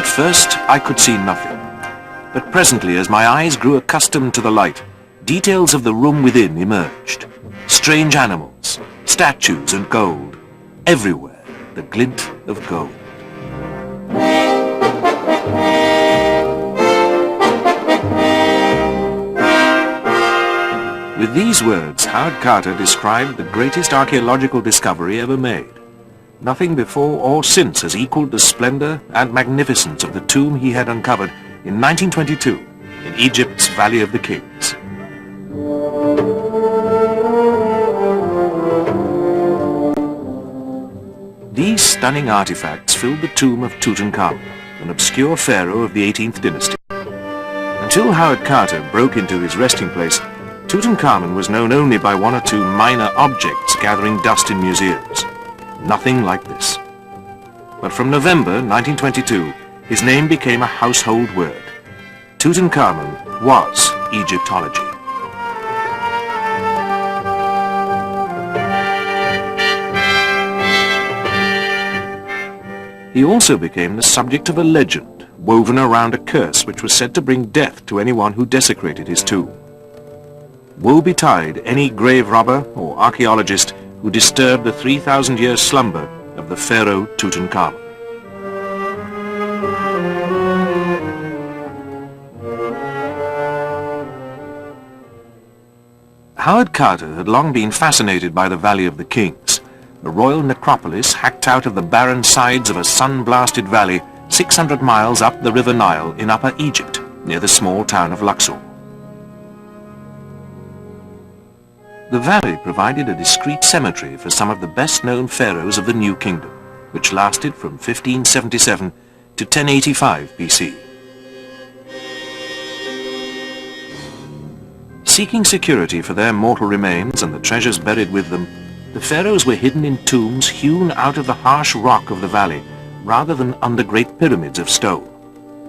first I could see nothing, but presently as my eyes grew accustomed to the light, details of the room within emerged. Strange animals, statues and gold, everywhere the glint of gold. With these words, Howard Carter described the greatest archaeological discovery ever made. Nothing before or since has equaled the splendor and magnificence of the tomb he had uncovered in 1922 in Egypt's Valley of the Kings. These stunning artifacts filled the tomb of Tutankhamun, an obscure pharaoh of the 18th dynasty. Until Howard Carter broke into his resting place, Tutankhamun was known only by one or two minor objects gathering dust in museums. Nothing like this. But from November 1922, his name became a household word. Tutankhamun was Egyptology. He also became the subject of a legend woven around a curse which was said to bring death to anyone who desecrated his tomb. Woe betide any grave robber or archaeologist who disturbed the 3,000-year slumber of the pharaoh Tutankhamun. Howard Carter had long been fascinated by the Valley of the Kings, a royal necropolis hacked out of the barren sides of a sun-blasted valley 600 miles up the River Nile in Upper Egypt, near the small town of Luxor. The valley provided a discreet cemetery for some of the best-known pharaohs of the New Kingdom, which lasted from 1577 to 1085 BC. Seeking security for their mortal remains and the treasures buried with them, the pharaohs were hidden in tombs hewn out of the harsh rock of the valley, rather than under great pyramids of stone.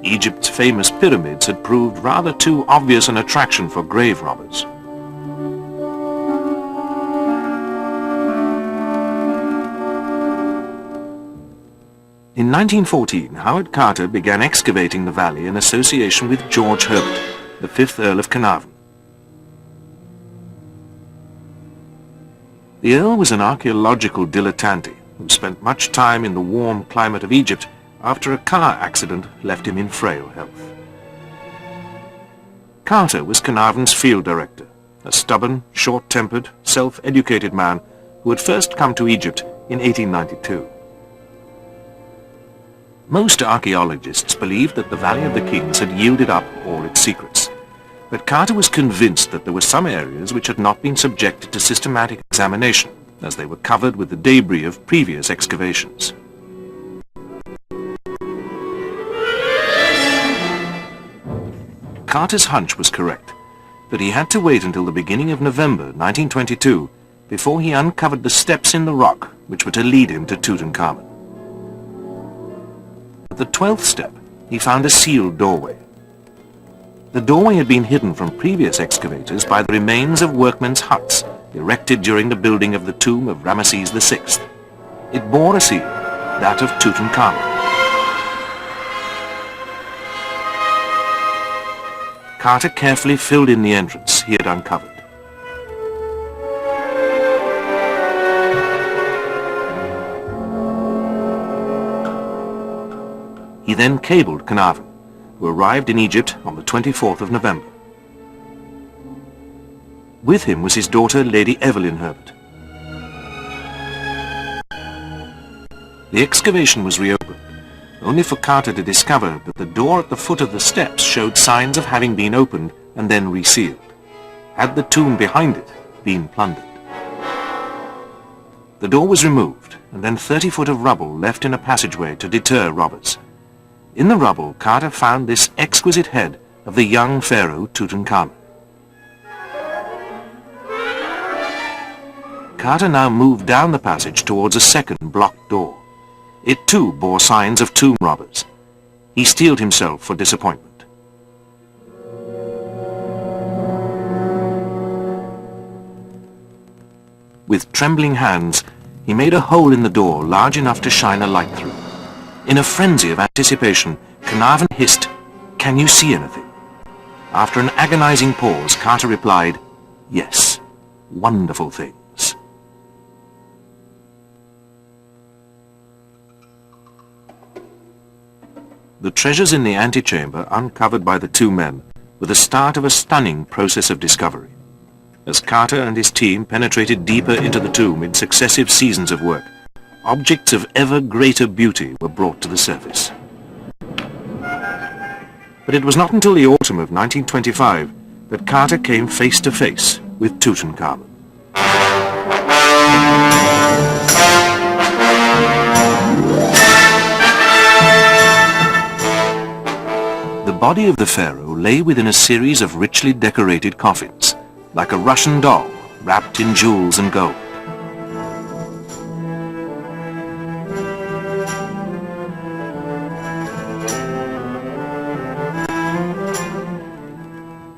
Egypt's famous pyramids had proved rather too obvious an attraction for grave robbers. In 1914, Howard Carter began excavating the valley in association with George Herbert, the 5th Earl of Carnarvon. The Earl was an archaeological dilettante who spent much time in the warm climate of Egypt after a car accident left him in frail health. Carter was Carnarvon's field director, a stubborn, short-tempered, self-educated man who had first come to Egypt in 1892. Most archaeologists believed that the Valley of the Kings had yielded up all its secrets, but Carter was convinced that there were some areas which had not been subjected to systematic examination, as they were covered with the debris of previous excavations. Carter's hunch was correct, but he had to wait until the beginning of November 1922 before he uncovered the steps in the rock which were to lead him to Tutankhamun. At the 12th step, he found a sealed doorway. The doorway had been hidden from previous excavators by the remains of workmen's huts erected during the building of the tomb of Ramesses VI. It bore a seal, that of Tutankhamun. Carter carefully filled in the entrance he had uncovered. He then cabled Carnarvon, who arrived in Egypt on the 24th of November. With him was his daughter, Lady Evelyn Herbert. The excavation was reopened, only for Carter to discover that the door at the foot of the steps showed signs of having been opened and then resealed. Had the tomb behind it been plundered? The door was removed, and then 30 foot of rubble left in a passageway to deter robbers. In the rubble, Carter found this exquisite head of the young pharaoh Tutankhamun. Carter now moved down the passage towards a second blocked door. It too bore signs of tomb robbers. He steeled himself for disappointment. With trembling hands, he made a hole in the door large enough to shine a light through. In a frenzy of anticipation, Carnarvon hissed, "Can you see anything?" After an agonizing pause, Carter replied, "Yes, wonderful things." The treasures in the antechamber uncovered by the two men were the start of a stunning process of discovery. As Carter and his team penetrated deeper into the tomb in successive seasons of work, objects of ever greater beauty were brought to the surface. But it was not until the autumn of 1925 that Carter came face to face with Tutankhamun. The body of the pharaoh lay within a series of richly decorated coffins, like a Russian doll wrapped in jewels and gold.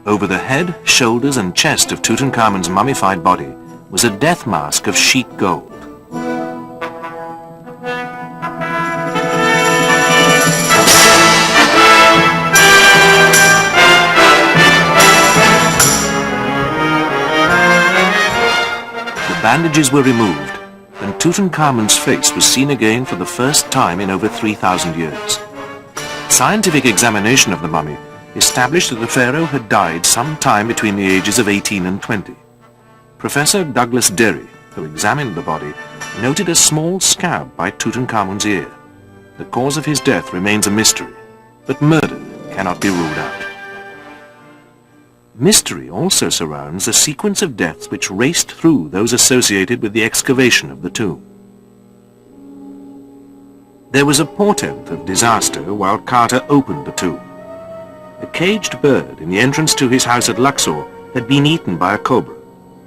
Over the head, shoulders and chest of Tutankhamun's mummified body was a death mask of sheet gold. The bandages were removed, and Tutankhamun's face was seen again for the first time in over 3,000 years. Scientific examination of the mummy established that the pharaoh had died some time between the ages of 18 and 20. Professor Douglas Derry, who examined the body, noted a small scab by Tutankhamun's ear. The cause of his death remains a mystery, but murder cannot be ruled out. Mystery also surrounds the sequence of deaths which raced through those associated with the excavation of the tomb. There was a portent of disaster while Carter opened the tomb. A caged bird in the entrance to his house at Luxor had been eaten by a cobra,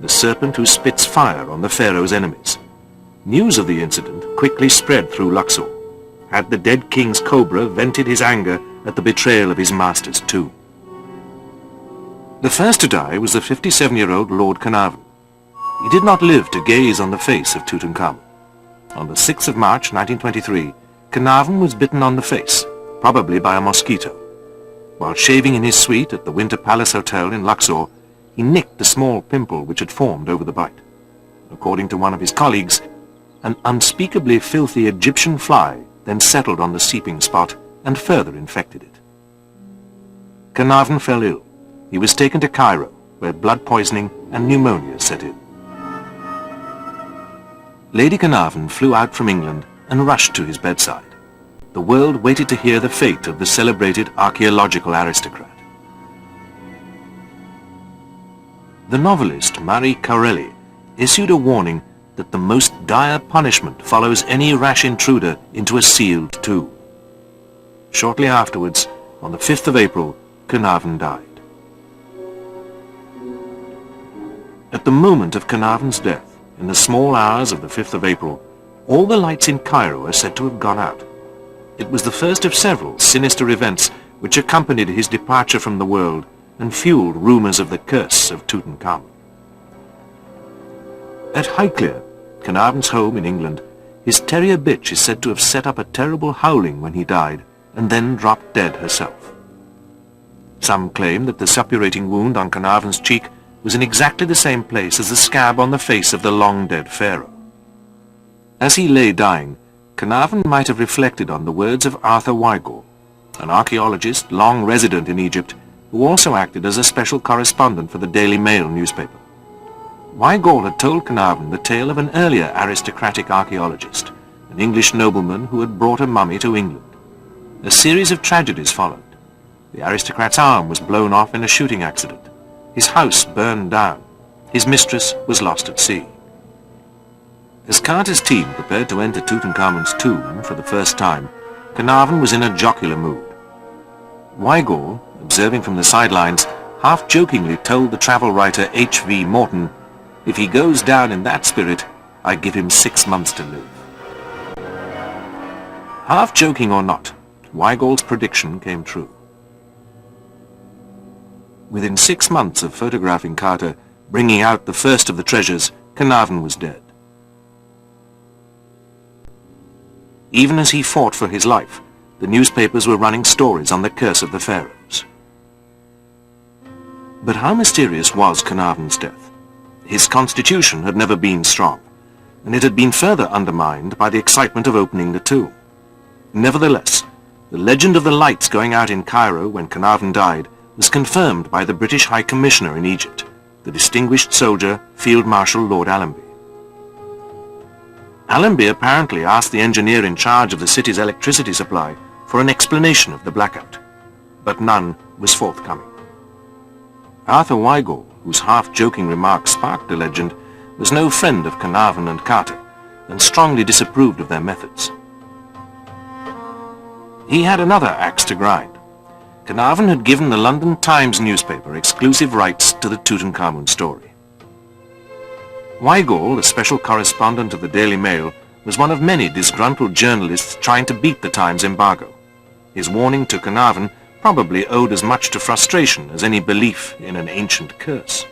the serpent who spits fire on the pharaoh's enemies. News of the incident quickly spread through Luxor. Had the dead king's cobra vented his anger at the betrayal of his master's tomb? The first to die was the 57-year-old Lord Carnarvon. He did not live to gaze on the face of Tutankhamun. On the 6th of March 1923, Carnarvon was bitten on the face, probably by a mosquito. While shaving in his suite at the Winter Palace Hotel in Luxor, he nicked the small pimple which had formed over the bite. According to one of his colleagues, an unspeakably filthy Egyptian fly then settled on the seeping spot and further infected it. Carnarvon fell ill. He was taken to Cairo, where blood poisoning and pneumonia set in. Lady Carnarvon flew out from England and rushed to his bedside. The world waited to hear the fate of the celebrated archaeological aristocrat. The novelist Marie Corelli issued a warning that the most dire punishment follows any rash intruder into a sealed tomb. Shortly afterwards, on the 5th of April, Carnarvon died. At the moment of Carnarvon's death, in the small hours of the 5th of April, all the lights in Cairo are said to have gone out. It was the first of several sinister events which accompanied his departure from the world and fueled rumors of the curse of Tutankhamun. At Highclere, Carnarvon's home in England, his terrier bitch is said to have set up a terrible howling when he died and then dropped dead herself. Some claim that the suppurating wound on Carnarvon's cheek was in exactly the same place as the scab on the face of the long-dead pharaoh. As he lay dying, Carnarvon might have reflected on the words of Arthur Weigall, an archaeologist long resident in Egypt, who also acted as a special correspondent for the Daily Mail newspaper. Weigall had told Carnarvon the tale of an earlier aristocratic archaeologist, an English nobleman who had brought a mummy to England. A series of tragedies followed. The aristocrat's arm was blown off in a shooting accident. His house burned down. His mistress was lost at sea. As Carter's team prepared to enter Tutankhamun's tomb for the first time, Carnarvon was in a jocular mood. Weigall, observing from the sidelines, half-jokingly told the travel writer H.V. Morton, "If he goes down in that spirit, I give him 6 months to live." Half-joking or not, Weigall's prediction came true. Within 6 months of photographing Carter, bringing out the first of the treasures, Carnarvon was dead. Even as he fought for his life, the newspapers were running stories on the curse of the pharaohs. But how mysterious was Carnarvon's death? His constitution had never been strong, and it had been further undermined by the excitement of opening the tomb. Nevertheless, the legend of the lights going out in Cairo when Carnarvon died was confirmed by the British High Commissioner in Egypt, the distinguished soldier Field Marshal Lord Allenby. Allenby apparently asked the engineer in charge of the city's electricity supply for an explanation of the blackout, but none was forthcoming. Arthur Weigall, whose half-joking remarks sparked the legend, was no friend of Carnarvon and Carter, and strongly disapproved of their methods. He had another axe to grind. Carnarvon had given the London Times newspaper exclusive rights to the Tutankhamun story. Weigall, the special correspondent of the Daily Mail, was one of many disgruntled journalists trying to beat the Times embargo. His warning to Carnarvon probably owed as much to frustration as any belief in an ancient curse.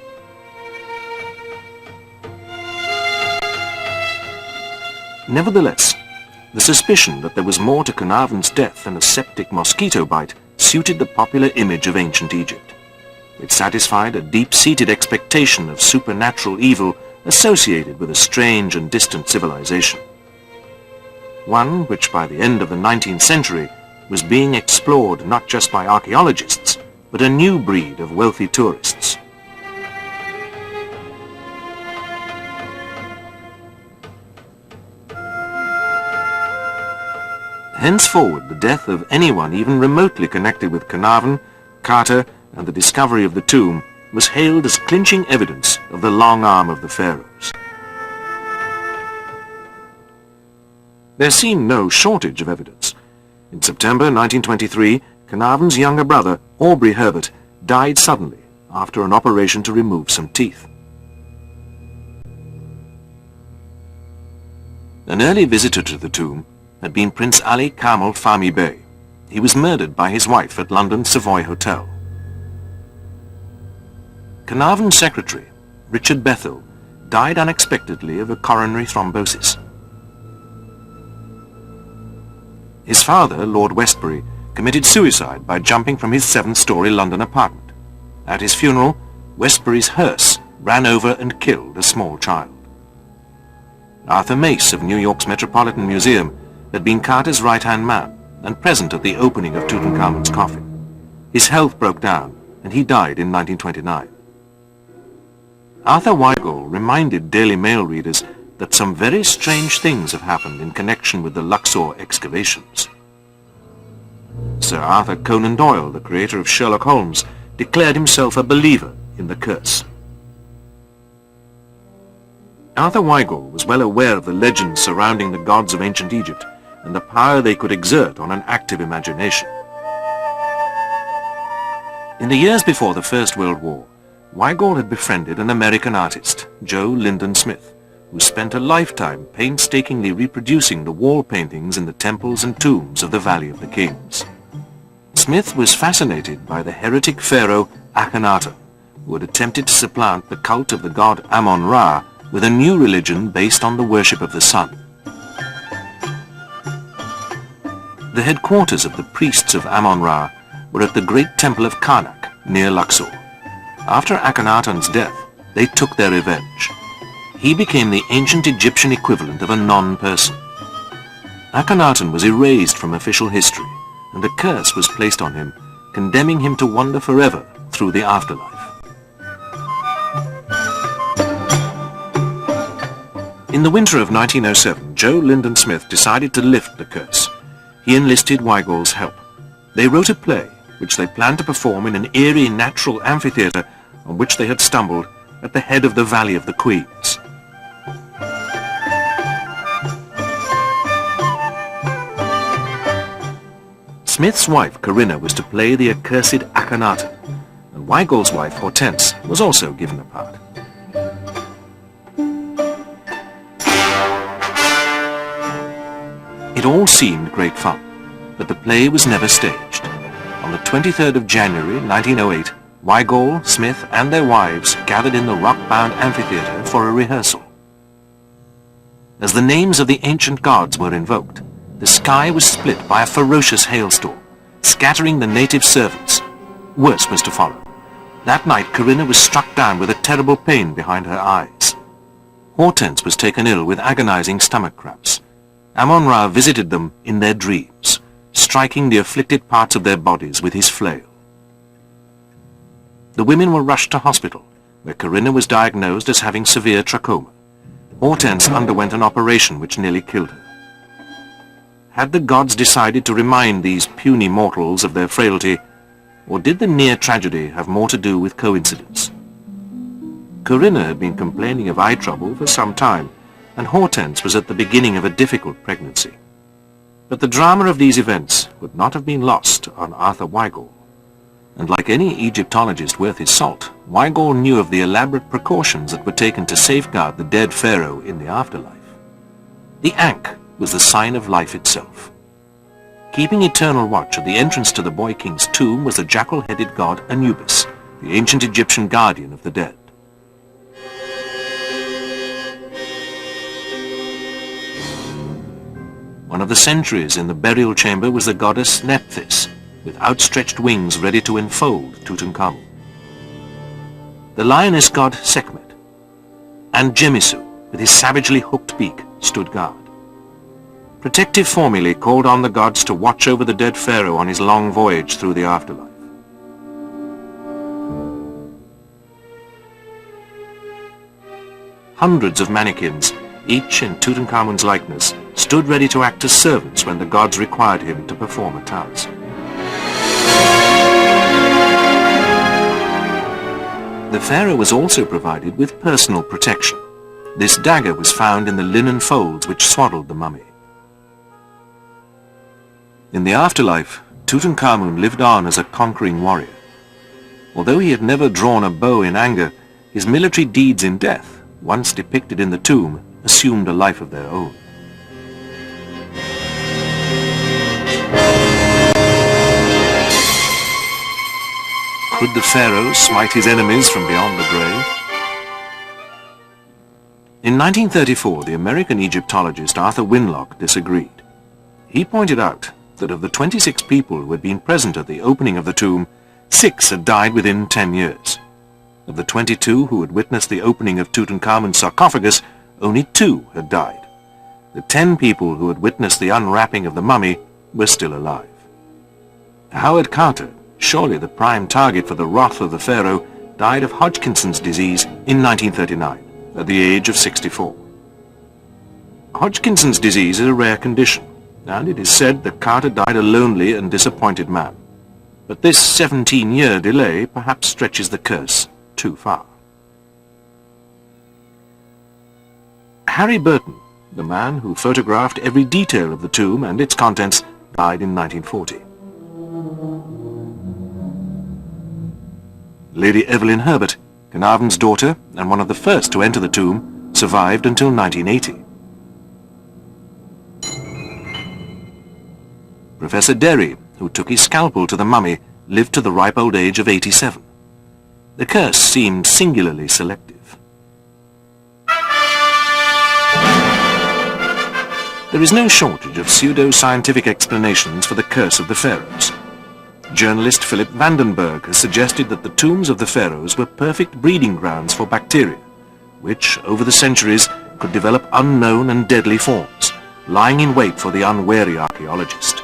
Nevertheless, the suspicion that there was more to Carnarvon's death than a septic mosquito bite suited the popular image of ancient Egypt. It satisfied a deep-seated expectation of supernatural evil associated with a strange and distant civilization. One which by the end of the 19th century was being explored not just by archaeologists, but a new breed of wealthy tourists. Henceforward, the death of anyone even remotely connected with Carnarvon, Carter, and the discovery of the tomb was hailed as clinching evidence of the long arm of the pharaohs. There seemed no shortage of evidence. In September 1923, Carnarvon's younger brother, Aubrey Herbert, died suddenly after an operation to remove some teeth. An early visitor to the tomb had been Prince Ali Kamal Fahmy Bey. He was murdered by his wife at London's Savoy Hotel. Carnarvon's secretary, Richard Bethell, died unexpectedly of a coronary thrombosis. His father, Lord Westbury, committed suicide by jumping from his 7-story London apartment. At his funeral, Westbury's hearse ran over and killed a small child. Arthur Mace of New York's Metropolitan Museum had been Carter's right-hand man and present at the opening of Tutankhamun's coffin. His health broke down and he died in 1929. Arthur Weigall reminded Daily Mail readers that some very strange things have happened in connection with the Luxor excavations. Sir Arthur Conan Doyle, the creator of Sherlock Holmes, declared himself a believer in the curse. Arthur Weigall was well aware of the legends surrounding the gods of ancient Egypt and the power they could exert on an active imagination. In the years before the First World War, Weigall had befriended an American artist, Joe Lyndon Smith, who spent a lifetime painstakingly reproducing the wall paintings in the temples and tombs of the Valley of the Kings. Smith was fascinated by the heretic pharaoh Akhenaten, who had attempted to supplant the cult of the god Ammon-Ra with a new religion based on the worship of the sun. The headquarters of the priests of Ammon-Ra were at the great temple of Karnak, near Luxor. After Akhenaten's death, they took their revenge. He became the ancient Egyptian equivalent of a non-person. Akhenaten was erased from official history, and a curse was placed on him, condemning him to wander forever through the afterlife. In the winter of 1907, Joe Lyndon Smith decided to lift the curse. He enlisted Weigall's help. They wrote a play, which they planned to perform in an eerie natural amphitheatre on which they had stumbled at the head of the Valley of the Queens. Smith's wife, Corinna, was to play the accursed Akhenaten, and Weigall's wife, Hortense, was also given a part. It all seemed great fun, but the play was never staged. On the 23rd of January, 1908, Weigall, Smith, and their wives gathered in the rock-bound amphitheatre for a rehearsal. As the names of the ancient gods were invoked, the sky was split by a ferocious hailstorm, scattering the native servants. Worse was to follow. That night Corinna was struck down with a terrible pain behind her eyes. Hortense was taken ill with agonizing stomach cramps. Ammon-Ra visited them in their dreams, striking the afflicted parts of their bodies with his flail. The women were rushed to hospital, where Corinna was diagnosed as having severe trachoma. Hortense underwent an operation which nearly killed her. Had the gods decided to remind these puny mortals of their frailty, or did the near tragedy have more to do with coincidence? Corinna had been complaining of eye trouble for some time, and Hortense was at the beginning of a difficult pregnancy. But the drama of these events would not have been lost on Arthur Weigall. And like any Egyptologist worth his salt, Weigall knew of the elaborate precautions that were taken to safeguard the dead pharaoh in the afterlife. The Ankh was the sign of life itself. Keeping eternal watch at the entrance to the boy king's tomb was the jackal-headed god Anubis, the ancient Egyptian guardian of the dead. One of the sentries in the burial chamber was the goddess Nephthys, with outstretched wings ready to enfold Tutankhamun. The lioness god Sekhmet, and Jemisu, with his savagely hooked beak, stood guard. Protective formulae called on the gods to watch over the dead pharaoh on his long voyage through the afterlife. Hundreds of mannequins, each in Tutankhamun's likeness, stood ready to act as servants when the gods required him to perform a task. The pharaoh was also provided with personal protection. This dagger was found in the linen folds which swaddled the mummy. In the afterlife, Tutankhamun lived on as a conquering warrior. Although he had never drawn a bow in anger, his military deeds in death, once depicted in the tomb, assumed a life of their own. Could the pharaoh smite his enemies from beyond the grave? In 1934, the American Egyptologist Arthur Winlock disagreed. He pointed out that of the 26 people who had been present at the opening of the tomb, 6 had died within 10 years. Of the 22 who had witnessed the opening of Tutankhamun's sarcophagus, only 2 had died. The 10 people who had witnessed the unwrapping of the mummy were still alive. Howard Carter, surely the prime target for the wrath of the pharaoh, died of Hodgkinson's disease in 1939, at the age of 64. Hodgkinson's disease is a rare condition, and it is said that Carter died a lonely and disappointed man. But this 17-year delay perhaps stretches the curse too far. Harry Burton, the man who photographed every detail of the tomb and its contents, died in 1940. Lady Evelyn Herbert, Carnarvon's daughter and one of the first to enter the tomb, survived until 1980. Professor Derry, who took his scalpel to the mummy, lived to the ripe old age of 87. The curse seemed singularly selective. There is no shortage of pseudo-scientific explanations for the curse of the pharaohs. Journalist Philip Vandenberg has suggested that the tombs of the pharaohs were perfect breeding grounds for bacteria, which, over the centuries, could develop unknown and deadly forms, lying in wait for the unwary archaeologist.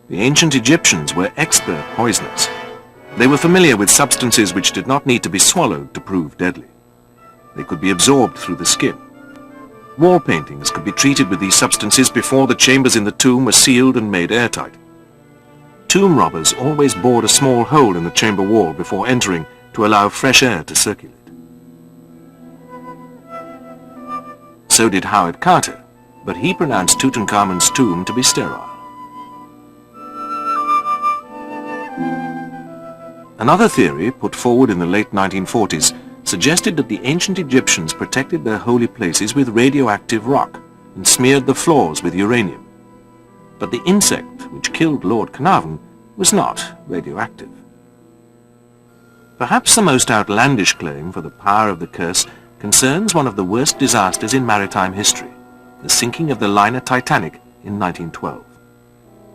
The ancient Egyptians were expert poisoners. They were familiar with substances which did not need to be swallowed to prove deadly. They could be absorbed through the skin. Wall paintings could be treated with these substances before the chambers in the tomb were sealed and made airtight. Tomb robbers always bored a small hole in the chamber wall before entering to allow fresh air to circulate. So did Howard Carter, but he pronounced Tutankhamun's tomb to be sterile. Another theory, put forward in the late 1940s, suggested that the ancient Egyptians protected their holy places with radioactive rock and smeared the floors with uranium. But the insect which killed Lord Carnarvon was not radioactive. Perhaps the most outlandish claim for the power of the curse concerns one of the worst disasters in maritime history, the sinking of the liner Titanic in 1912.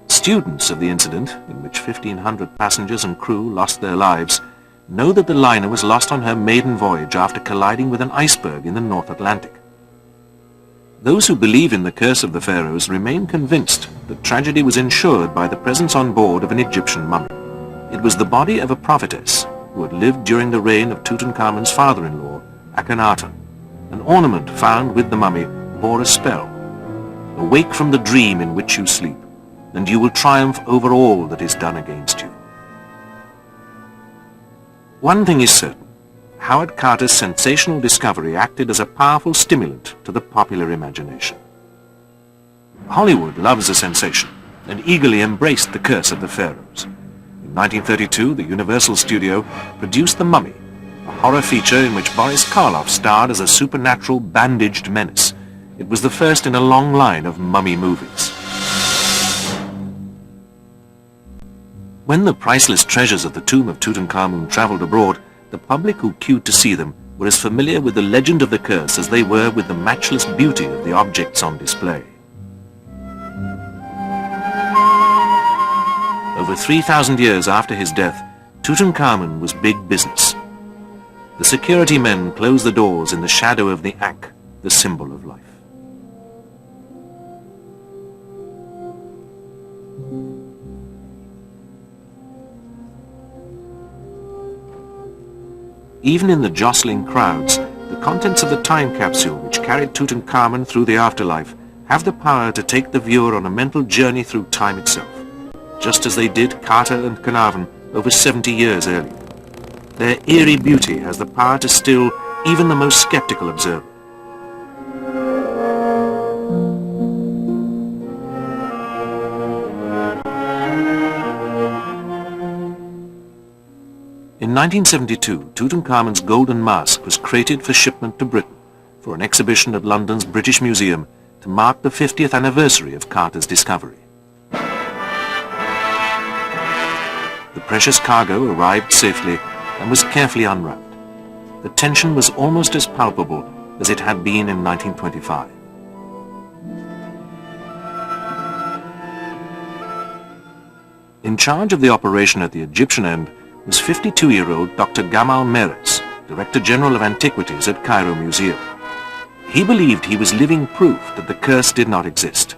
Students of the incident, in which 1,500 passengers and crew lost their lives, know that the liner was lost on her maiden voyage after colliding with an iceberg in the North Atlantic. Those who believe in the curse of the pharaohs remain convinced that tragedy was ensured by the presence on board of an Egyptian mummy. It was the body of a prophetess who had lived during the reign of Tutankhamun's father-in-law, Akhenaten. An ornament found with the mummy bore a spell: "Awake from the dream in which you sleep, and you will triumph over all that is done against you." One thing is certain: Howard Carter's sensational discovery acted as a powerful stimulant to the popular imagination. Hollywood loves a sensation and eagerly embraced the curse of the pharaohs. In 1932, the Universal Studio produced The Mummy, a horror feature in which Boris Karloff starred as a supernatural bandaged menace. It was the first in a long line of mummy movies. When the priceless treasures of the tomb of Tutankhamun traveled abroad, the public who queued to see them were as familiar with the legend of the curse as they were with the matchless beauty of the objects on display. Over 3,000 years after his death, Tutankhamun was big business. The security men closed the doors in the shadow of the Ankh, the symbol of life. Even in the jostling crowds, the contents of the time capsule which carried Tutankhamun through the afterlife have the power to take the viewer on a mental journey through time itself, just as they did Carter and Carnarvon over 70 years earlier. Their eerie beauty has the power to still even the most skeptical observer. In 1972, Tutankhamun's golden mask was created for shipment to Britain for an exhibition at London's British Museum to mark the 50th anniversary of Carter's discovery. The precious cargo arrived safely and was carefully unwrapped. The tension was almost as palpable as it had been in 1925. In charge of the operation at the Egyptian end was 52-year-old Dr. Gamal Meres, Director General of Antiquities at Cairo Museum. He believed he was living proof that the curse did not exist.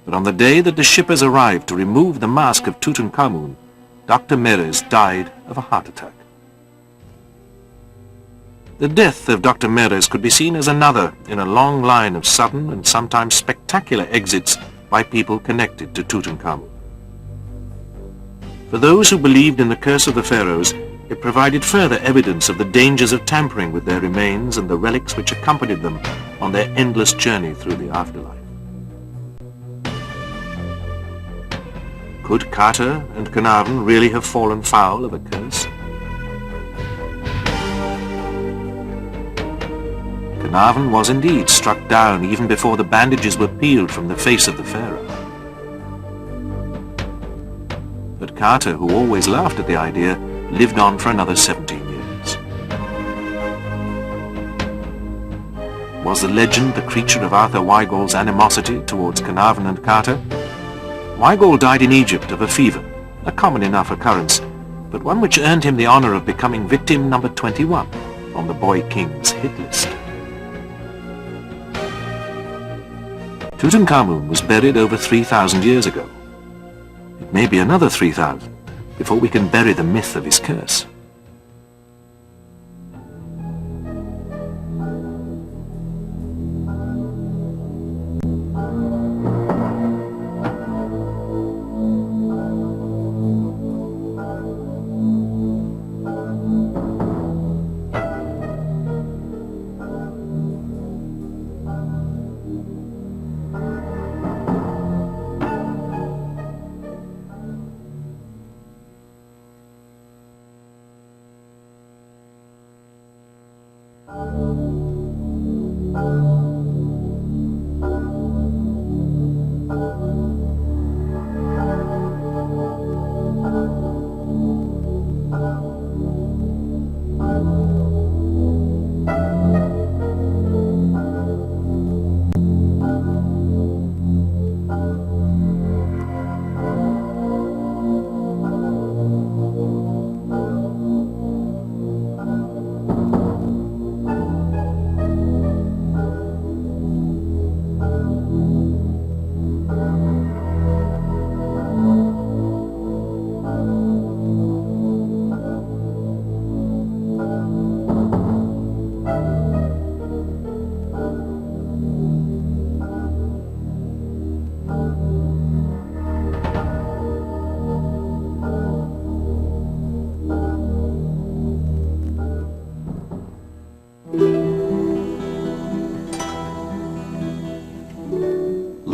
But on the day that the shippers arrived to remove the mask of Tutankhamun, Dr. Meres died of a heart attack. The death of Dr. Meres could be seen as another in a long line of sudden and sometimes spectacular exits by people connected to Tutankhamun. For those who believed in the curse of the pharaohs, it provided further evidence of the dangers of tampering with their remains and the relics which accompanied them on their endless journey through the afterlife. Could Carter and Carnarvon really have fallen foul of a curse? Carnarvon was indeed struck down even before the bandages were peeled from the face of the pharaoh. But Carter, who always laughed at the idea, lived on for another 17 years. Was the legend the creature of Arthur Weigall's animosity towards Carnarvon and Carter? Weigall died in Egypt of a fever, a common enough occurrence, but one which earned him the honor of becoming victim number 21 on the Boy King's hit list. Tutankhamun was buried over 3,000 years ago. It may be another 3,000 before we can bury the myth of his curse.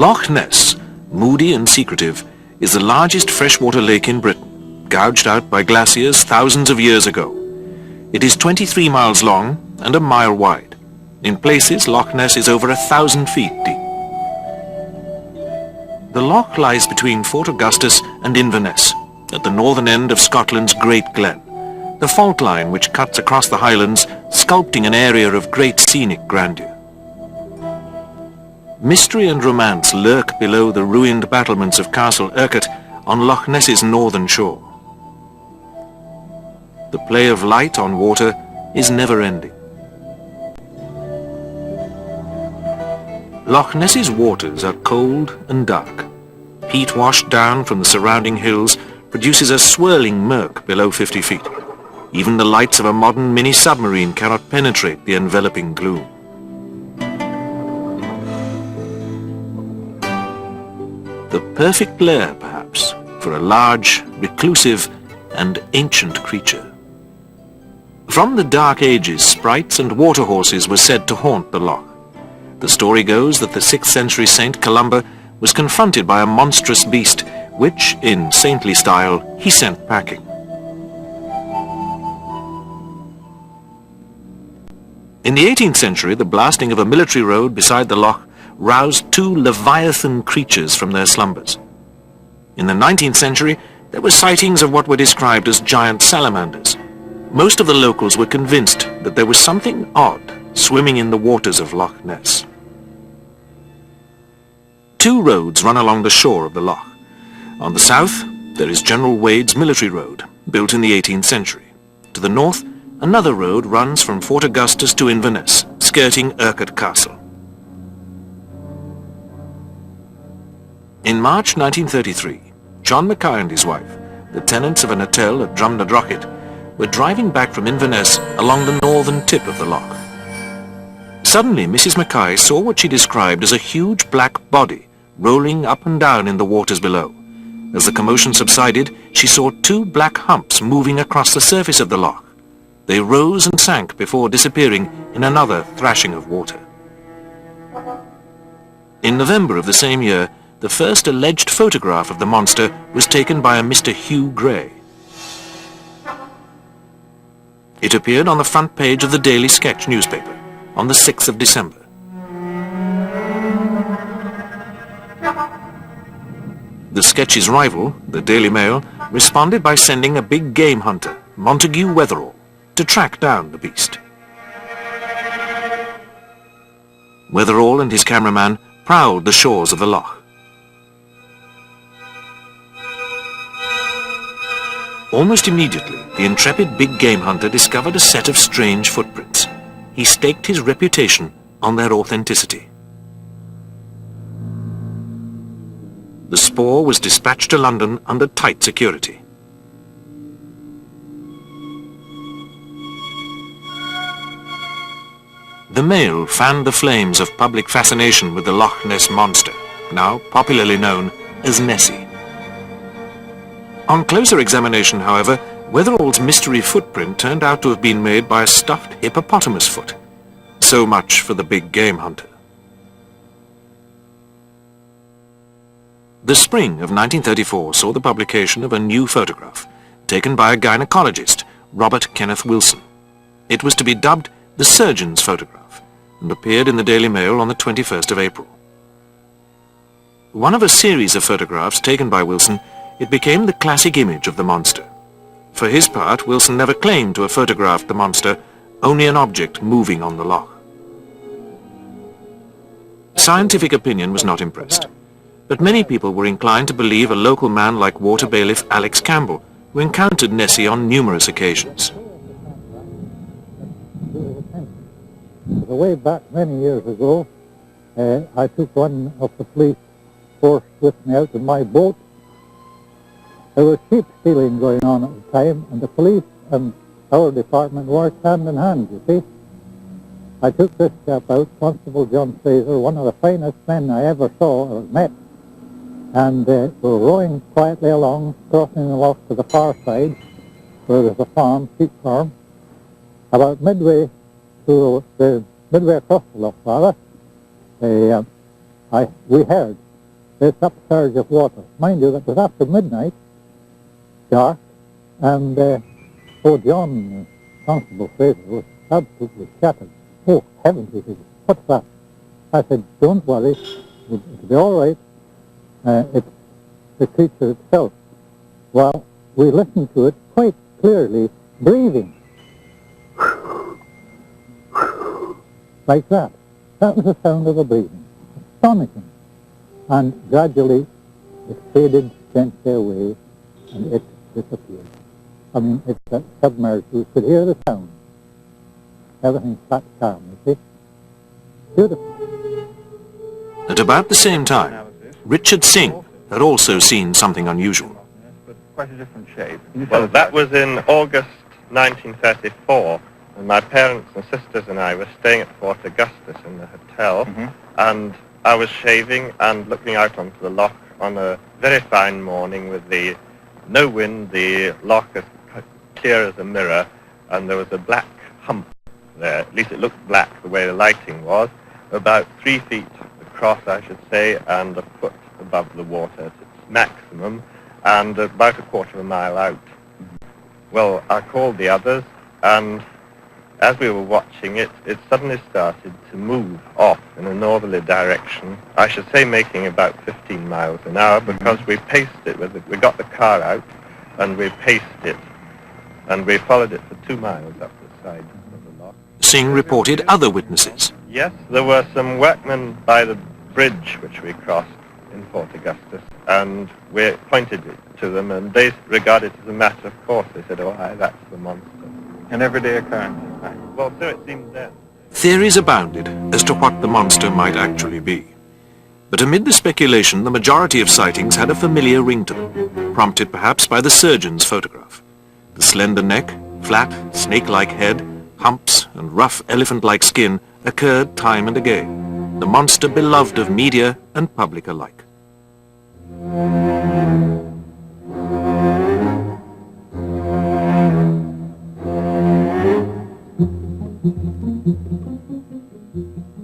Loch Ness, moody and secretive, is the largest freshwater lake in Britain, gouged out by glaciers thousands of years ago. It is 23 miles long and a mile wide. In places, Loch Ness is over 1,000 feet deep. The loch lies between Fort Augustus and Inverness, at the northern end of Scotland's Great Glen, the fault line which cuts across the Highlands, sculpting an area of great scenic grandeur. Mystery and romance lurk below the ruined battlements of Castle Urquhart on Loch Ness's northern shore. The play of light on water is never-ending. Loch Ness's waters are cold and dark. Heat washed down from the surrounding hills produces a swirling murk below 50 feet. Even the lights of a modern mini-submarine cannot penetrate the enveloping gloom. The perfect lair, perhaps, for a large, reclusive, and ancient creature. From the Dark Ages, sprites and water horses were said to haunt the loch. The story goes that the 6th century Saint Columba was confronted by a monstrous beast, which, in saintly style, he sent packing. In the 18th century, the blasting of a military road beside the loch roused 2 leviathan creatures from their slumbers. In the 19th century, there were sightings of what were described as giant salamanders. Most of the locals were convinced that there was something odd swimming in the waters of Loch Ness. 2 roads run along the shore of the loch. On the south, there is General Wade's military road, built in the 18th century. To the north, another road runs from Fort Augustus to Inverness, skirting Urquhart Castle. In March 1933, John Mackay and his wife, the tenants of an hotel at Drumnadrochit, were driving back from Inverness along the northern tip of the loch. Suddenly, Mrs. Mackay saw what she described as a huge black body rolling up and down in the waters below. As the commotion subsided, she saw 2 black humps moving across the surface of the loch. They rose and sank before disappearing in another thrashing of water. In November of the same year, the first alleged photograph of the monster was taken by a Mr. Hugh Gray. It appeared on the front page of the Daily Sketch newspaper on the 6th of December. The Sketch's rival, the Daily Mail, responded by sending a big game hunter, Montague Wetherall, to track down the beast. Wetherall and his cameraman prowled the shores of the loch. Almost immediately, the intrepid big game hunter discovered a set of strange footprints. He staked his reputation on their authenticity. The spoor was dispatched to London under tight security. The Mail fanned the flames of public fascination with the Loch Ness monster, now popularly known as Nessie. On closer examination, however, Wetherall's mystery footprint turned out to have been made by a stuffed hippopotamus foot. So much for the big game hunter. The spring of 1934 saw the publication of a new photograph, taken by a gynecologist, Robert Kenneth Wilson. It was to be dubbed the surgeon's photograph, and appeared in the Daily Mail on the 21st of April. One of a series of photographs taken by Wilson, it became the classic image of the monster. For his part, Wilson never claimed to have photographed the monster, only an object moving on the loch. Scientific opinion was not impressed, but many people were inclined to believe a local man like water bailiff Alex Campbell, who encountered Nessie on numerous occasions. Way back many years ago, I took one of the police force with me out in my boat. There was sheep stealing going on at the time, and the police and our department worked hand in hand, you see. I took this chap out, Constable John Fraser, one of the finest men I ever saw or met, and we're rowing quietly along, crossing the loch to the far side, where there's a farm, sheep farm. About midway across the loch, rather, we heard this upsurge of water. Mind you, that was after midnight, dark, and John, Constable Fraser, was absolutely shattered. Oh, heavens, he said, what's that? I said, don't worry, it'll be all right. It's the creature itself. Well, we listened to it quite clearly, breathing. Like that. That was the sound of the breathing. Astonishing. And gradually it faded gently away and it disappeared. I mean, it's submerged. You could hear the sound. Everything flat calm, you see. Beautiful. At about the same time, Richard Singh had also seen something unusual. Quite a different shape. Well, that was in August 1934, and my parents and sisters and I were staying at Fort Augustus in the hotel, and I was shaving and looking out onto the loch on a very fine morning with no wind, the loch as clear as a mirror, and there was a black hump there. At least it looked black the way the lighting was, about 3 feet across, I should say, and a foot above the water at its maximum, and about a quarter of a mile out. Well, I called the others, and as we were watching it, it suddenly started to move off in a northerly direction. I should say making about 15 miles an hour, because we paced it. We got the car out, and we paced it, and we followed it for 2 miles up the side of the loch. Singh reported other witnesses. Yes, there were some workmen by the bridge which we crossed in Fort Augustus, and we pointed it to them, and they regarded it as a matter of course. They said, oh, aye, that's the monster. An everyday occurrence. Well, so it seemed then. Theories abounded as to what the monster might actually be. But amid the speculation, the majority of sightings had a familiar ring to them, prompted perhaps by the surgeon's photograph. The slender neck, flat, snake-like head, humps, and rough elephant-like skin occurred time and again, the monster beloved of media and public alike.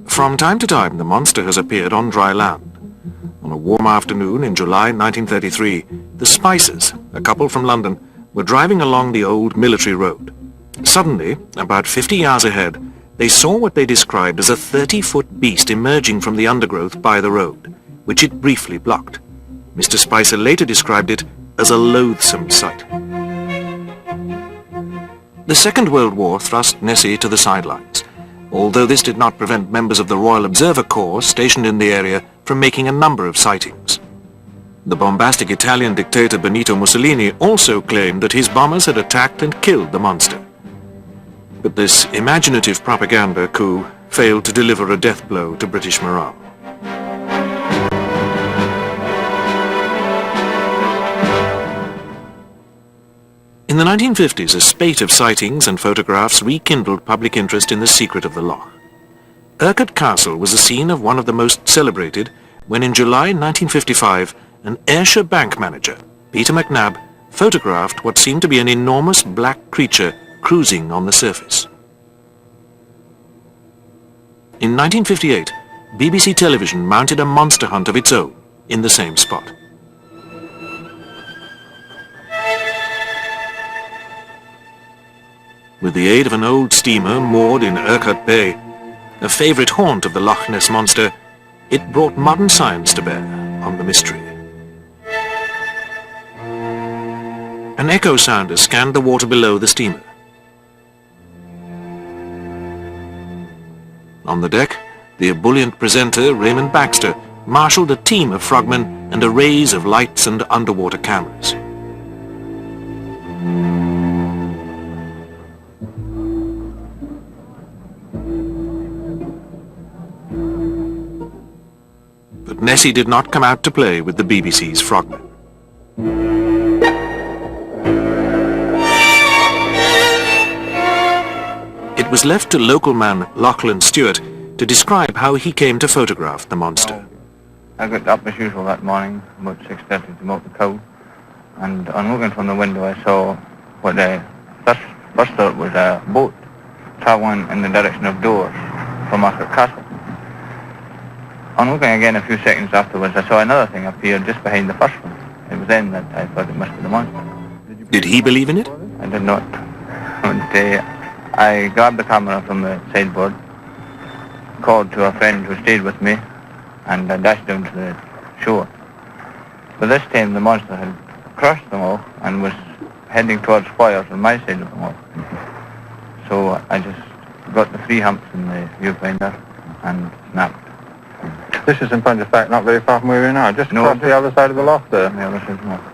From time to time, the monster has appeared on dry land. On a warm afternoon in July 1933, the Spicers, a couple from London, were driving along the old military road. Suddenly, about 50 yards ahead, they saw what they described as a 30-foot beast emerging from the undergrowth by the road, which it briefly blocked. Mr. Spicer later described it as a loathsome sight. The Second World War thrust Nessie to the sidelines, although this did not prevent members of the Royal Observer Corps stationed in the area from making a number of sightings. The bombastic Italian dictator Benito Mussolini also claimed that his bombers had attacked and killed the monster. But this imaginative propaganda coup failed to deliver a death blow to British morale. In the 1950s, a spate of sightings and photographs rekindled public interest in the secret of the loch. Urquhart Castle was the scene of one of the most celebrated when in July 1955 an Ayrshire bank manager, Peter McNabb, photographed what seemed to be an enormous black creature cruising on the surface. In 1958, BBC Television mounted a monster hunt of its own in the same spot. With the aid of an old steamer moored in Urquhart Bay, a favourite haunt of the Loch Ness Monster, it brought modern science to bear on the mystery. An echo sounder scanned the water below the steamer. On the deck, the ebullient presenter Raymond Baxter marshalled a team of frogmen and arrays of lights and underwater cameras. But Nessie did not come out to play with the BBC's frogmen. It was left to local man Lachlan Stewart to describe how he came to photograph the monster. I got up as usual that morning, about 6:30 to milk the cow, and on looking from the window I saw what I first thought was a boat travelling in the direction of Doors from Urquhart Castle. On looking again a few seconds afterwards, I saw another thing appear just behind the first one. It was then that I thought it must be the monster. Did he believe in it? I did not. And, I grabbed the camera from the sideboard, called to a friend who stayed with me, and I dashed down to the shore. But this time the monster had crossed them all and was heading towards Foyers on my side of the wall. So I just got the 3 humps in the viewfinder and snapped. This is in point of fact not very far from where we are now, just across the other side of the loft there. The other side of the loft.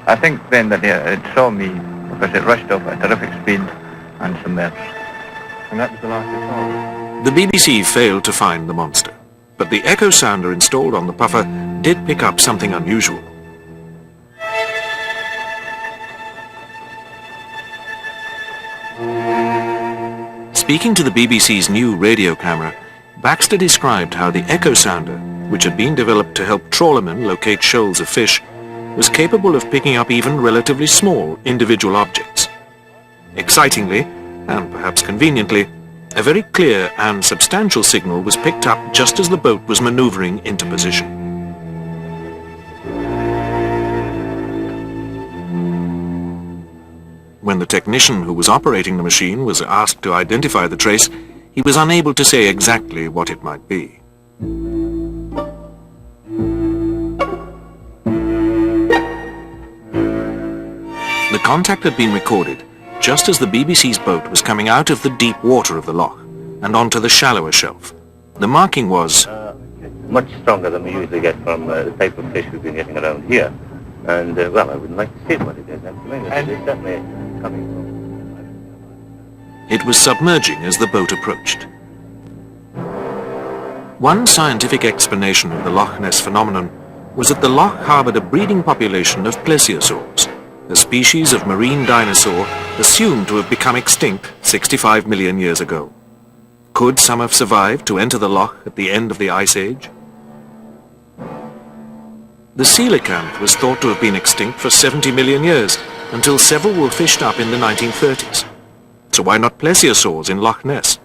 I think then that it saw me because it rushed up at terrific speed and submerged. And that was the last it saw. The BBC failed to find the monster, but the echo sounder installed on the puffer did pick up something unusual. Speaking to the BBC's new radio camera, Baxter described how the echo sounder, which had been developed to help trawlermen locate shoals of fish, was capable of picking up even relatively small individual objects. Excitingly, and perhaps conveniently, a very clear and substantial signal was picked up just as the boat was maneuvering into position. When the technician who was operating the machine was asked to identify the trace, he was unable to say exactly what it might be. The contact had been recorded just as the BBC's boat was coming out of the deep water of the loch and onto the shallower shelf. The marking was much stronger than we usually get from the type of fish we've been getting around here. And, well, I wouldn't like to say what it is, actually. It's certainly coming from... It was submerging as the boat approached. One scientific explanation of the Loch Ness phenomenon was that the loch harboured a breeding population of plesiosaurs, a species of marine dinosaur assumed to have become extinct 65 million years ago. Could some have survived to enter the loch at the end of the Ice Age? The coelacanth was thought to have been extinct for 70 million years, until several were fished up in the 1930s. So why not plesiosaurs in Loch Ness?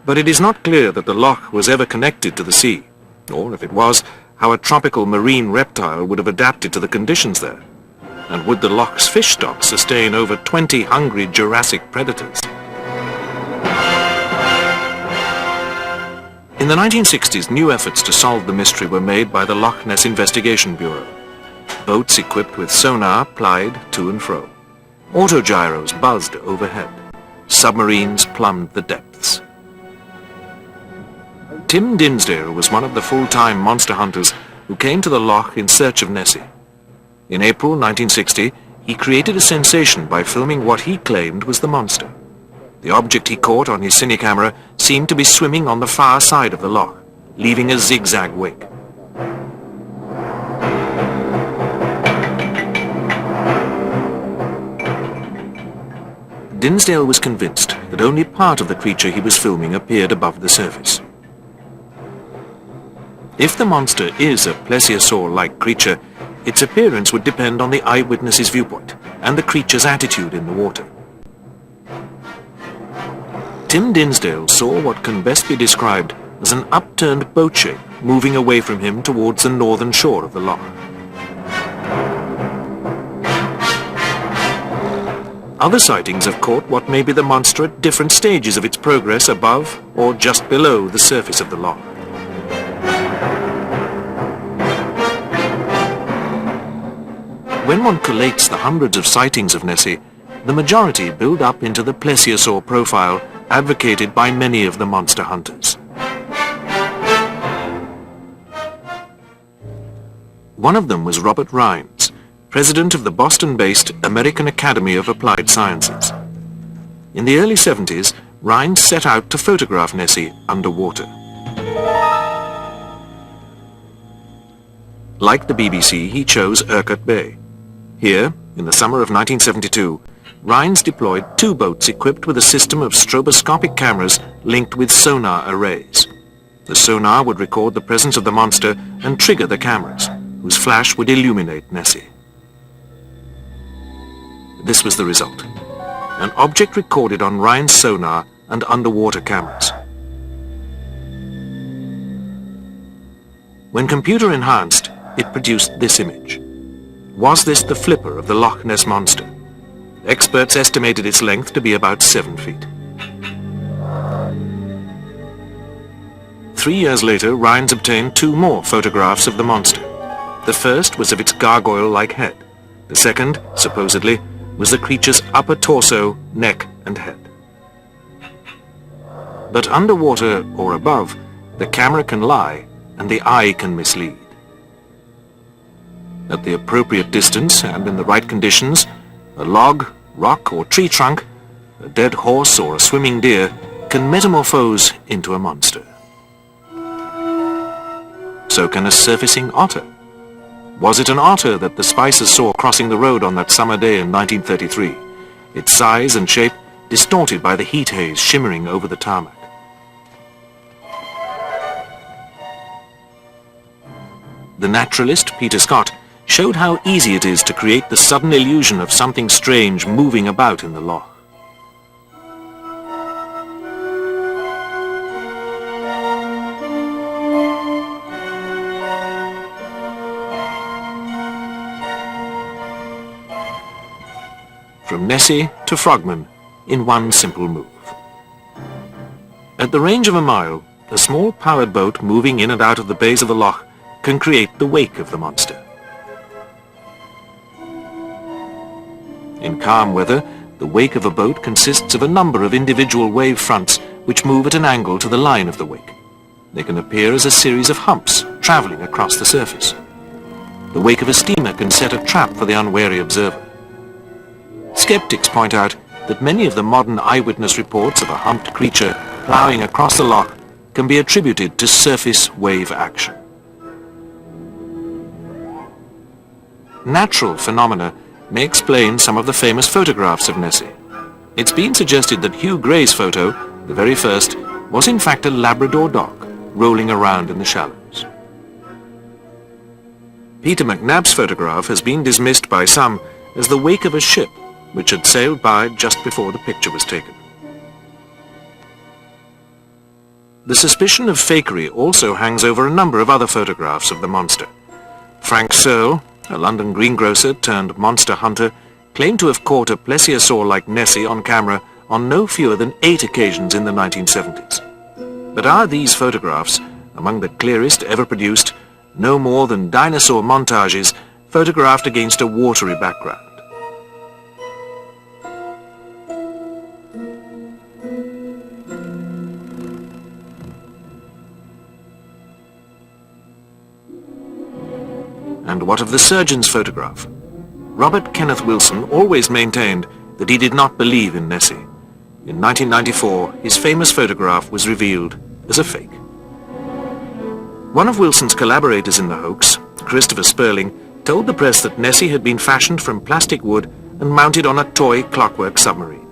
But it is not clear that the loch was ever connected to the sea, or if it was, how a tropical marine reptile would have adapted to the conditions there. And would the loch's fish stock sustain over 20 hungry Jurassic predators? In the 1960s, new efforts to solve the mystery were made by the Loch Ness Investigation Bureau. Boats equipped with sonar plied to and fro. Autogyros buzzed overhead. Submarines plumbed the depths. Tim Dinsdale was one of the full-time monster hunters who came to the loch in search of Nessie. In April 1960, he created a sensation by filming what he claimed was the monster. The object he caught on his cine camera seemed to be swimming on the far side of the loch, leaving a zigzag wake. Dinsdale was convinced that only part of the creature he was filming appeared above the surface. If the monster is a plesiosaur-like creature, its appearance would depend on the eyewitness's viewpoint and the creature's attitude in the water. Tim Dinsdale saw what can best be described as an upturned boat shape moving away from him towards the northern shore of the loch. Other sightings have caught what may be the monster at different stages of its progress above or just below the surface of the loch. When one collates the hundreds of sightings of Nessie, the majority build up into the plesiosaur profile advocated by many of the monster hunters. One of them was Robert Rines, president of the Boston-based American Academy of Applied Sciences. In the early 70s, Rines set out to photograph Nessie underwater. Like the BBC, he chose Urquhart Bay. Here, in the summer of 1972, Rines deployed 2 boats equipped with a system of stroboscopic cameras linked with sonar arrays. The sonar would record the presence of the monster and trigger the cameras, whose flash would illuminate Nessie. This was the result. An object recorded on Rines' sonar and underwater cameras. When computer enhanced, it produced this image. Was this the flipper of the Loch Ness Monster? Experts estimated its length to be about 7 feet. 3 years later, Rhines obtained 2 more photographs of the monster. The first was of its gargoyle-like head. The second, supposedly, was the creature's upper torso, neck and head. But underwater or above, the camera can lie and the eye can mislead. At the appropriate distance and in the right conditions, a log, rock or tree trunk, a dead horse or a swimming deer can metamorphose into a monster. So can a surfacing otter. Was it an otter that the Spicers saw crossing the road on that summer day in 1933, its size and shape distorted by the heat haze shimmering over the tarmac? The naturalist, Peter Scott, showed how easy it is to create the sudden illusion of something strange moving about in the loch. From Nessie to Frogman in one simple move. At the range of a mile, a small powered boat moving in and out of the bays of the loch can create the wake of the monster. In calm weather, the wake of a boat consists of a number of individual wave fronts which move at an angle to the line of the wake. They can appear as a series of humps travelling across the surface. The wake of a steamer can set a trap for the unwary observer. Skeptics point out that many of the modern eyewitness reports of a humped creature ploughing across the loch can be attributed to surface wave action. Natural phenomena may explain some of the famous photographs of Nessie. It's been suggested that Hugh Gray's photo, the very first, was in fact a Labrador dog rolling around in the shallows. Peter McNab's photograph has been dismissed by some as the wake of a ship which had sailed by just before the picture was taken. The suspicion of fakery also hangs over a number of other photographs of the monster. Frank Searle, a London greengrocer turned monster hunter, claimed to have caught a plesiosaur like Nessie on camera on no fewer than 8 occasions in the 1970s. But are these photographs, among the clearest ever produced, no more than dinosaur montages photographed against a watery background? And what of the surgeon's photograph? Robert Kenneth Wilson always maintained that he did not believe in Nessie. In 1994, his famous photograph was revealed as a fake. One of Wilson's collaborators in the hoax, Christopher Sperling, told the press that Nessie had been fashioned from plastic wood and mounted on a toy clockwork submarine.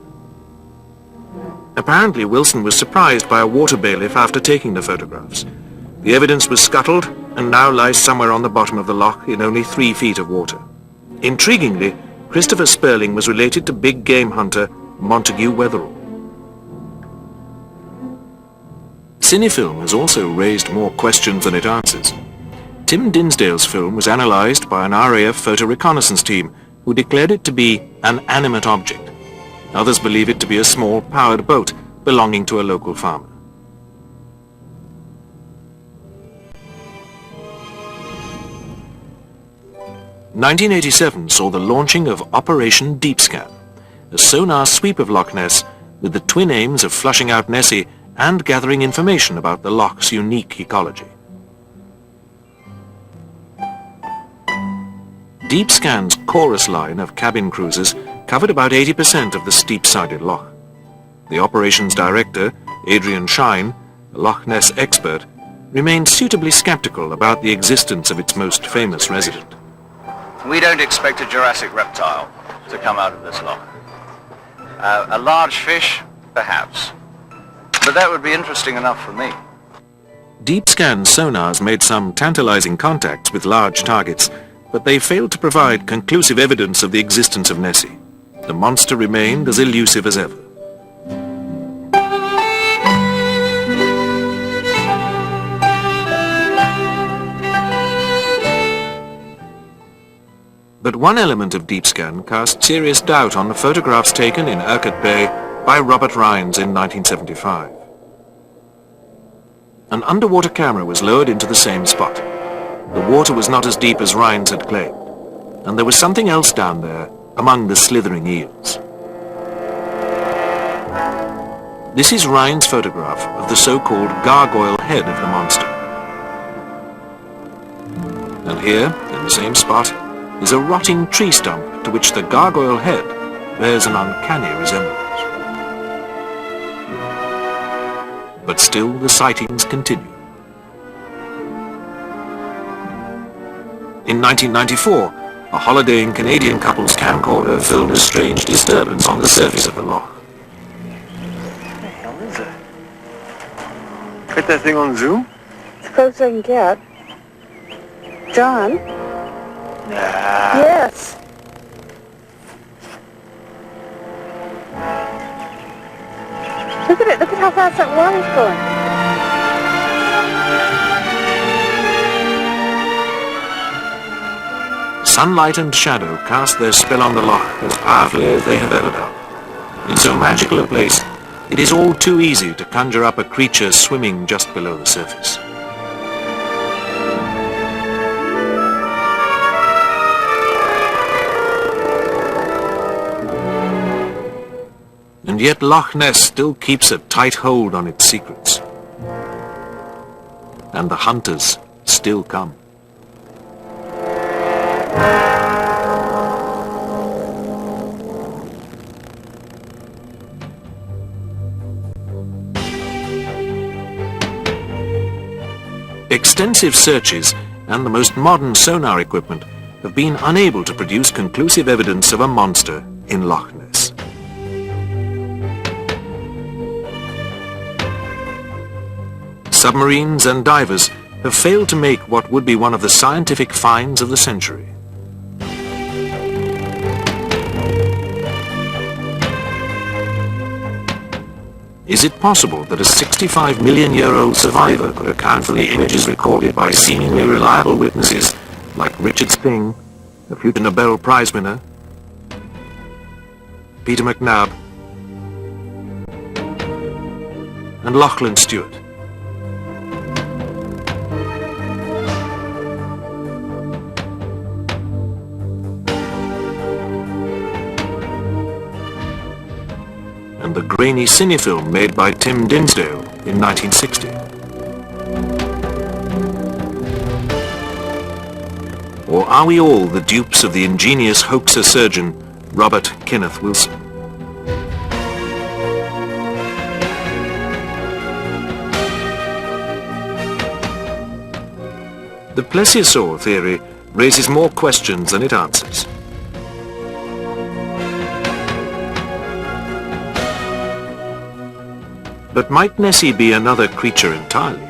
Apparently, Wilson was surprised by a water bailiff after taking the photographs. The evidence was scuttled and now lies somewhere on the bottom of the loch in only 3 feet of water. Intriguingly, Christopher Sperling was related to big game hunter Montague Wetherell. Cinefilm has also raised more questions than it answers. Tim Dinsdale's film was analysed by an RAF photo reconnaissance team who declared it to be an animate object. Others believe it to be a small powered boat belonging to a local farmer. "1987 saw the launching of Operation Deep Scan, a sonar sweep of Loch Ness with the twin aims of flushing out Nessie and gathering information about the loch's unique ecology. Deep Scan's chorus line of cabin cruisers covered about 80% of the steep-sided loch. The operations director, Adrian Shine, a Loch Ness expert, remained suitably skeptical about the existence of its most famous resident. We don't expect a Jurassic reptile to come out of this loch. A large fish, perhaps. But that would be interesting enough for me. Deep Scan sonars made some tantalizing contacts with large targets, but they failed to provide conclusive evidence of the existence of Nessie. The monster remained as elusive as ever. But one element of deep scan cast serious doubt on the photographs taken in Urquhart Bay by Robert Rhines in 1975. An underwater camera was lowered into the same spot. The water was not as deep as Rhines had claimed, and there was something else down there among the slithering eels. This is Rhines' photograph of the so-called gargoyle head of the monster. And here, in the same spot, is a rotting tree stump to which the gargoyle head bears an uncanny resemblance. But still the sightings continue. In 1994, a holidaying Canadian couple's camcorder filmed a strange disturbance on the surface of the loch. What the hell is it? Put that thing on zoom? As close as I can get. John? Nah. Yes. Look at it. Look at how fast that water's going. Sunlight and shadow cast their spell on the loch as powerfully as they have ever done. In so magical a place, it is all too easy to conjure up a creature swimming just below the surface. And yet Loch Ness still keeps a tight hold on its secrets. And the hunters still come. Extensive searches and the most modern sonar equipment have been unable to produce conclusive evidence of a monster in Loch Ness. Submarines and divers have failed to make what would be one of the scientific finds of the century. Is it possible that a 65-million-year-old survivor could account for the images recorded by seemingly reliable witnesses like Richard Sting, a future Nobel Prize winner, Peter McNabb, and Lachlan Stewart? And the grainy cinefilm made by Tim Dinsdale in 1960. Or are we all the dupes of the ingenious hoaxer surgeon Robert Kenneth Wilson? The plesiosaur theory raises more questions than it answers. But might Nessie be another creature entirely?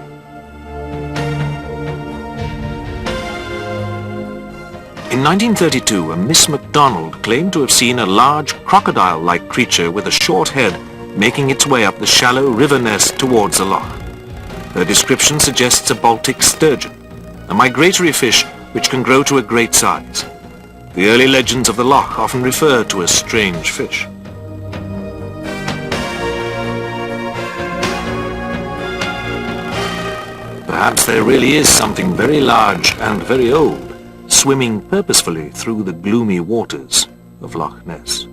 In 1932, a Miss MacDonald claimed to have seen a large crocodile-like creature with a short head making its way up the shallow river Ness towards the loch. Her description suggests a Baltic sturgeon, a migratory fish which can grow to a great size. The early legends of the loch often refer to a strange fish. Perhaps there really is something very large and very old swimming purposefully through the gloomy waters of Loch Ness.